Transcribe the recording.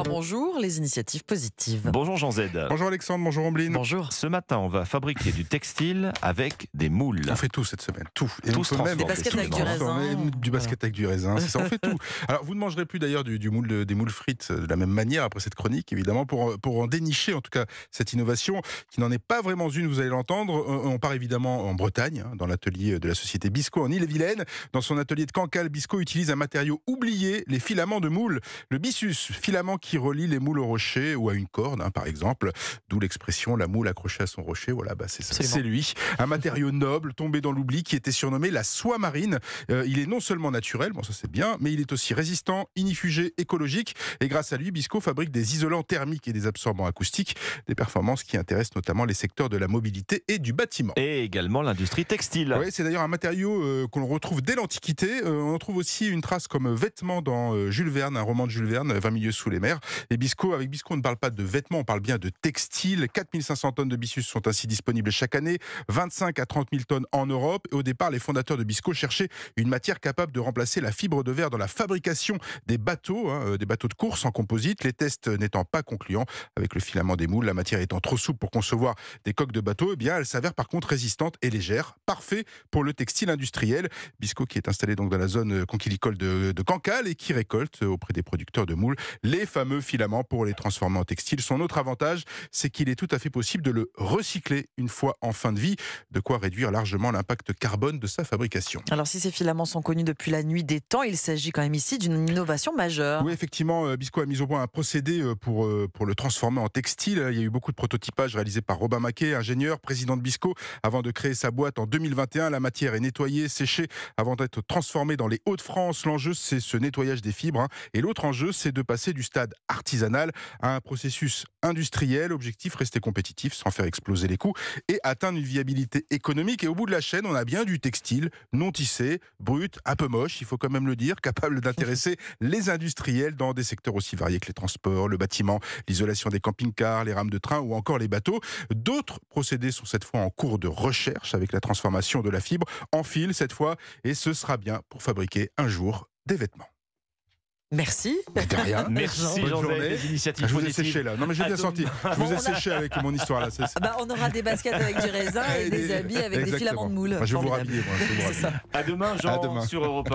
3, bonjour, les initiatives positives. Bonjour Jean Z. Bonjour Alexandre, bonjour Ambline. Bonjour. Ce matin, on va fabriquer du textile avec des moules. On fait tout cette semaine, tout. Et Tout on se peut même Des baskets avec du raisin. Du basket avec du raisin, c'est ça, on fait tout. Alors vous ne mangerez plus d'ailleurs des moules frites de la même manière après cette chronique, évidemment, pour en dénicher en tout cas cette innovation qui n'en est pas vraiment une, vous allez l'entendre. On part évidemment en Bretagne, dans l'atelier de la société Bisco en Ille-et-Vilaine. Dans son atelier de Cancale, Bisco utilise un matériau oublié, les filaments de moule. Le byssus, filament qui relie les moules au rocher ou à une corde, par exemple. D'où l'expression la moule accrochée à son rocher. Voilà, c'est ça. C'est lui. Un matériau noble, tombé dans l'oubli, qui était surnommé la soie marine. Il est non seulement naturel, bon ça c'est bien, mais il est aussi résistant, inifugé, écologique. Et grâce à lui, Bisco fabrique des isolants thermiques et des absorbants acoustiques. Des performances qui intéressent notamment les secteurs de la mobilité et du bâtiment. Et également l'industrie textile. Oui, c'est d'ailleurs un matériau qu'on retrouve dès l'Antiquité. On en trouve aussi une trace comme vêtement dans Jules Verne, un roman de Jules Verne, 20 milieux sous les mers. Et avec Bisco, on ne parle pas de vêtements, on parle bien de textile. 4500 tonnes de byssus sont ainsi disponibles chaque année, 25 à 30 000 tonnes en Europe. Et au départ, les fondateurs de Bisco cherchaient une matière capable de remplacer la fibre de verre dans la fabrication des bateaux de course en composite. Les tests n'étant pas concluants avec le filament des moules, la matière étant trop souple pour concevoir des coques de bateaux, elle s'avère par contre résistante et légère, parfait pour le textile industriel. Bisco qui est installé donc dans la zone conchilicole de Cancale et qui récolte auprès des producteurs de moules les fameux filaments pour les transformer en textile. Son autre avantage, c'est qu'il est tout à fait possible de le recycler une fois en fin de vie, de quoi réduire largement l'impact carbone de sa fabrication. Alors si ces filaments sont connus depuis la nuit des temps, il s'agit quand même ici d'une innovation majeure. Oui, effectivement, Bisco a mis au point un procédé pour le transformer en textile. Il y a eu beaucoup de prototypage réalisés par Robin Maquet, ingénieur, président de Bisco. Avant de créer sa boîte en 2021, la matière est nettoyée, séchée avant d'être transformée dans les Hauts-de-France. L'enjeu, c'est ce nettoyage des fibres. Et l'autre enjeu, c'est de passer du stade artisanal à un processus industriel. Objectif, rester compétitif sans faire exploser les coûts et atteindre une viabilité économique. Et au bout de la chaîne, on a bien du textile non tissé, brut, un peu moche, il faut quand même le dire, capable d'intéresser les industriels dans des secteurs aussi variés que les transports, le bâtiment, l'isolation des camping-cars, les rames de train ou encore les bateaux. D'autres procédés sont cette fois en cours de recherche avec la transformation de la fibre en fil cette fois, et ce sera bien pour fabriquer un jour des vêtements. Merci. De rien. Merci Bonne Jean Z, journée. les initiatives Je vous ai positives. séché là. Non mais j'ai À bien demain. senti. Je vous ai séché avec mon histoire là. On aura des baskets avec du raisin et des habits avec des filaments de moule. Moi, je vais vous Formidable. rhabiller. Moi, je vais vous C'est rhabiller. ça. À demain Jean À demain. sur Europe 1.